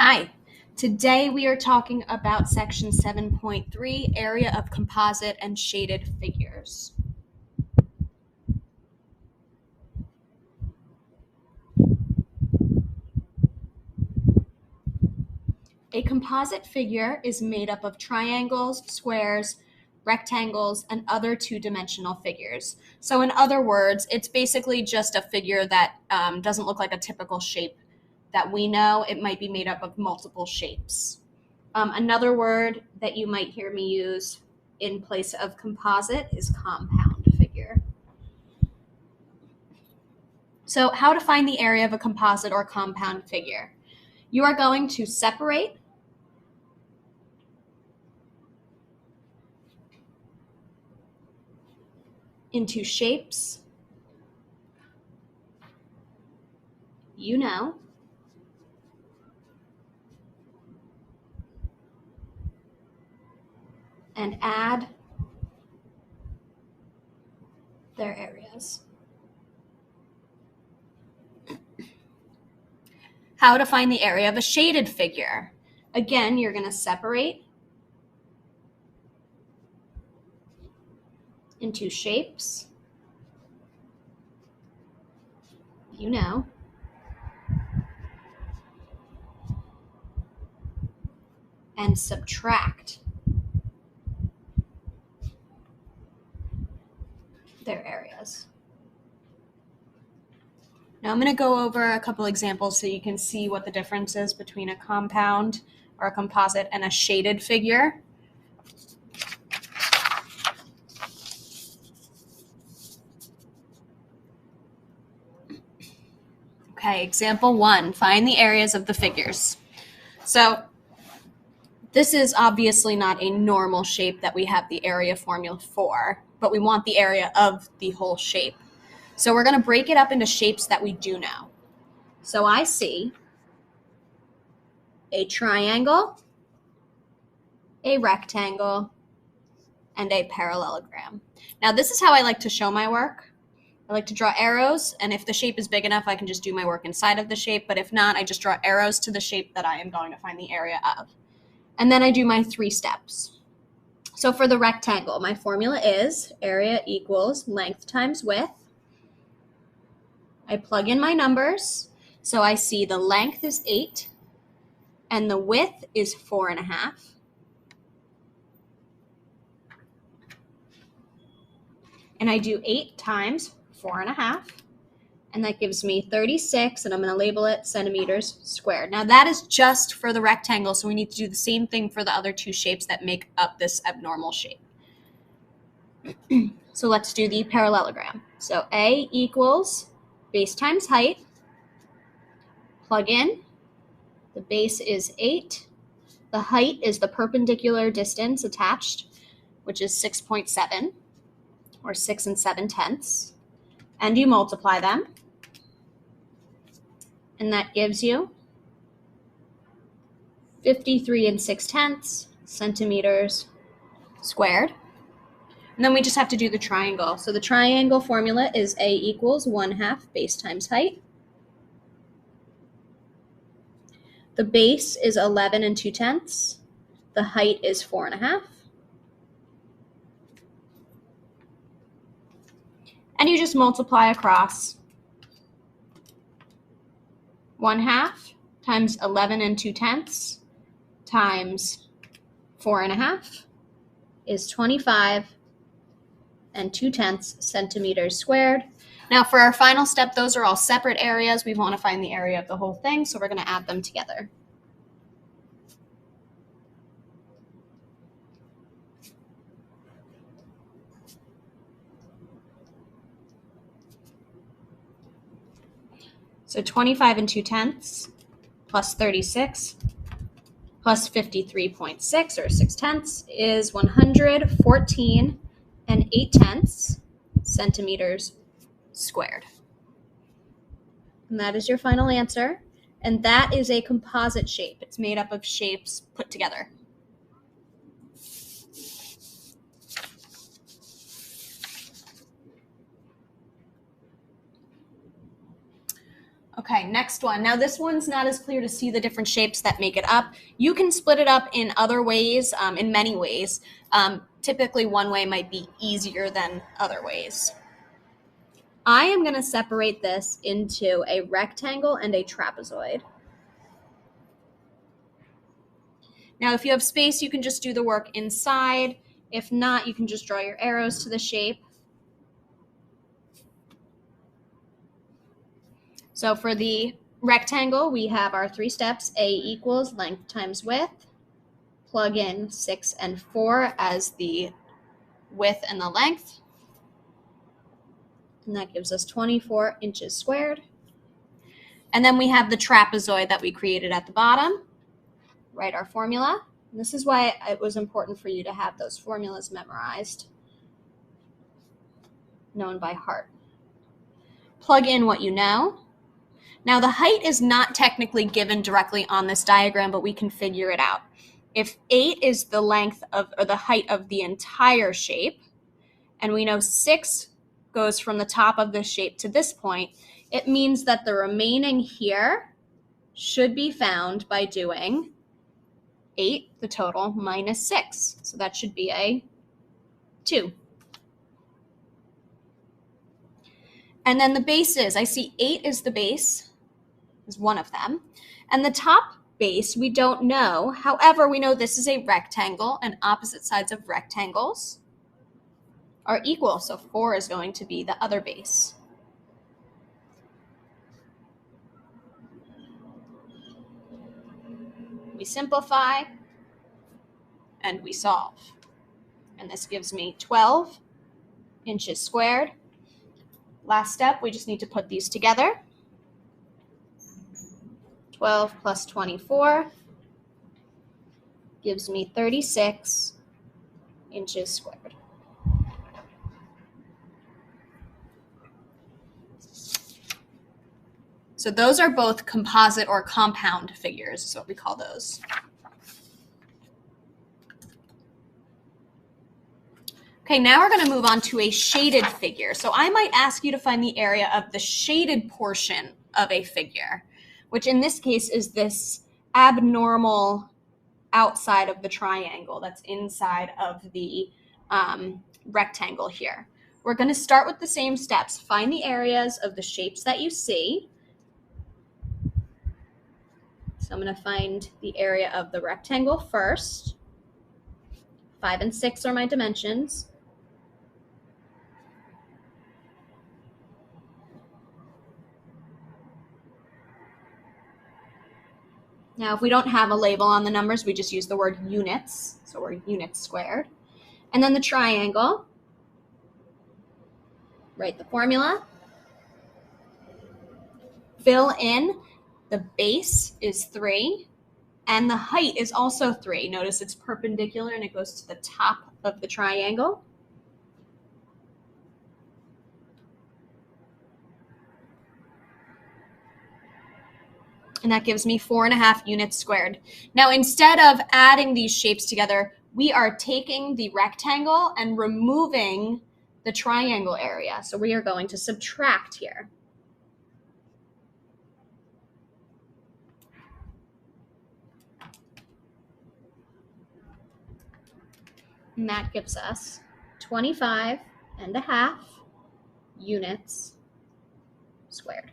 Hi, today we are talking about section 7.3, area of composite and shaded figures. A composite figure is made up of triangles, squares, rectangles, and other two-dimensional figures. So in other words, it's basically just a figure that doesn't look like a typical shape that we know. It might be made up of multiple shapes. Another word that you might hear me use in place of composite is compound figure. So how to find the area of a composite or compound figure? You are going to separate into shapes you know, and add their areas. How to find the area of a shaded figure? Again, you're going to separate into shapes you know, and subtract their areas. Now I'm going to go over a couple examples so you can see what the difference is between a compound or a composite and a shaded figure. Okay, example 1, find the areas of the figures. So this is obviously not a normal shape that we have the area formula for, but we want the area of the whole shape. So we're going to break it up into shapes that we do know. So I see a triangle, a rectangle, and a parallelogram. Now this is how I like to show my work. I like to draw arrows, and if the shape is big enough, I can just do my work inside of the shape, but if not, I just draw arrows to the shape that I am going to find the area of. And then I do my 3 steps. So for the rectangle, my formula is area equals length times width. I plug in my numbers, so I see the length is 8, and the width is 4.5. And I do 8 times 4.5, and that gives me 36, and I'm going to label it centimeters squared. Now that is just for the rectangle, so we need to do the same thing for the other 2 shapes that make up this abnormal shape. So let's do the parallelogram. So A equals base times height. Plug in. The base is 8. The height is the perpendicular distance attached, which is 6.7, or 6 7/10. And you multiply them. And that gives you 53 6/10 centimeters squared. And then we just have to do the triangle. So the triangle formula is A equals 1/2 base times height. The base is 11 2/10. The height is 4.5. And you just multiply across. 1/2 times 11 2/10 times 4.5 is 25 2/10 centimeters squared. Now for our final step, those are all separate areas. We want to find the area of the whole thing, so we're going to add them together. So 25 2/10 plus 36 plus 53.6 or 6/10 is 114 8/10 centimeters squared. And that is your final answer. And that is a composite shape. It's made up of shapes put together. Okay, next one. Now this one's not as clear to see the different shapes that make it up. You can split it up in other ways, in many ways. Typically one way might be easier than other ways. I am going to separate this into a rectangle and a trapezoid. Now, if you have space, you can just do the work inside. If not, you can just draw your arrows to the shape. So for the rectangle, we have our 3 steps. A equals length times width. Plug in 6 and 4 as the width and the length. And that gives us 24 inches squared. And then we have the trapezoid that we created at the bottom. Write our formula. And this is why it was important for you to have those formulas memorized, known by heart. Plug in what you know. Now the height is not technically given directly on this diagram, but we can figure it out. If 8 is the length of, or the height of the entire shape, and we know 6 goes from the top of the shape to this point, it means that the remaining here should be found by doing 8, the total, minus 6. So that should be a 2. And then the bases, I see 8 is the base, is one of them. And the top base, we don't know. However, we know this is a rectangle, and opposite sides of rectangles are equal. So 4 is going to be the other base. We simplify and we solve. And this gives me 12 inches squared. Last step, we just need to put these together. 12 plus 24 gives me 36 inches squared. So those are both composite or compound figures, is what we call those. Okay, now we're going to move on to a shaded figure. So I might ask you to find the area of the shaded portion of a figure, which in this case is this abnormal outside of the triangle that's inside of the rectangle here. We're going to start with the same steps. Find the areas of the shapes that you see. So I'm going to find the area of the rectangle first. 5 and 6 are my dimensions. Now, if we don't have a label on the numbers, we just use the word units. So we're units squared. And then the triangle. Write the formula. Fill in. The base is 3. And the height is also 3. Notice it's perpendicular and it goes to the top of the triangle. And that gives me 4.5 units squared. Now, instead of adding these shapes together, we are taking the rectangle and removing the triangle area. So we are going to subtract here. And that gives us 25.5 units squared.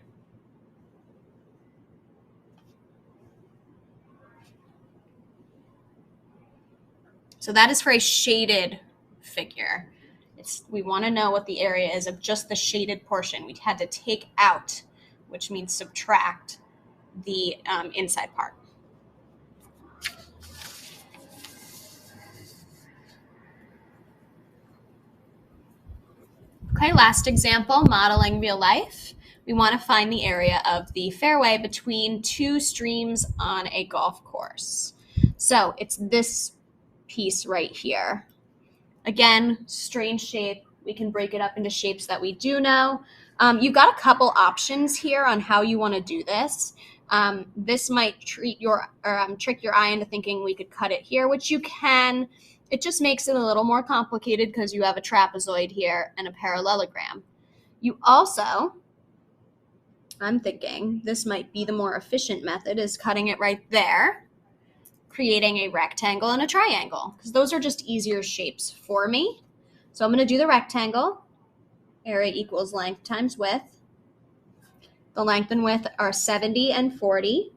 So that is for a shaded figure. We want to know what the area is of just the shaded portion. We had to take out, which means subtract, the inside part. Okay, last example, modeling real life. We want to find the area of the fairway between 2 streams on a golf course. So it's this piece right here. Again, strange shape. We can break it up into shapes that we do know. You've got a couple options here on how you want to do this. This might trick your eye into thinking we could cut it here, which you can. It just makes it a little more complicated because you have a trapezoid here and a parallelogram. You also I'm thinking this might be the more efficient method, is cutting it right there, creating a rectangle and a triangle, because those are just easier shapes for me. So I'm going to do the rectangle. Area equals length times width. The length and width are 70 and 40.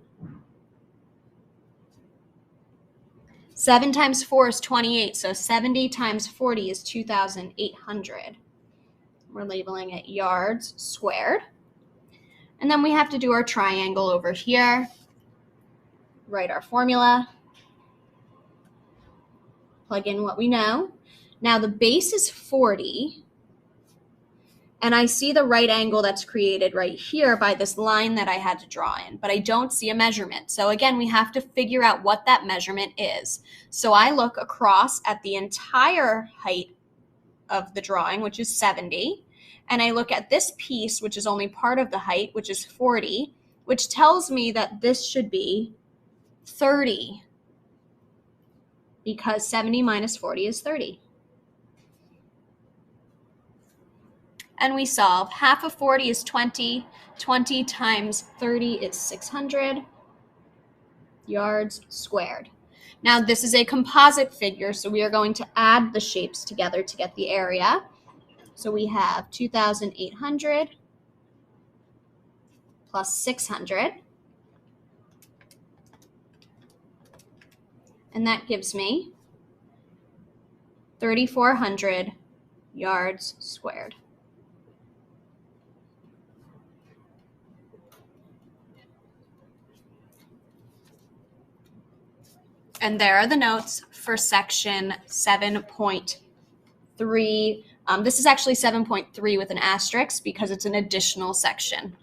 7 times 4 is 28, so 70 times 40 is 2,800. We're labeling it yards squared. And then we have to do our triangle over here. Write our formula. Plug in what we know. Now the base is 40. And I see the right angle that's created right here by this line that I had to draw in, but I don't see a measurement. So again, we have to figure out what that measurement is. So I look across at the entire height of the drawing, which is 70, and I look at this piece, which is only part of the height, which is 40, which tells me that this should be 30, because 70 minus 40 is 30. And we solve. Half of 40 is 20. 20 times 30 is 600 yards squared. Now this is a composite figure, so we are going to add the shapes together to get the area. So we have 2,800 plus 600. And that gives me 3,400 yards squared. And there are the notes for section 7.3. This is actually 7.3 with an asterisk because it's an additional section.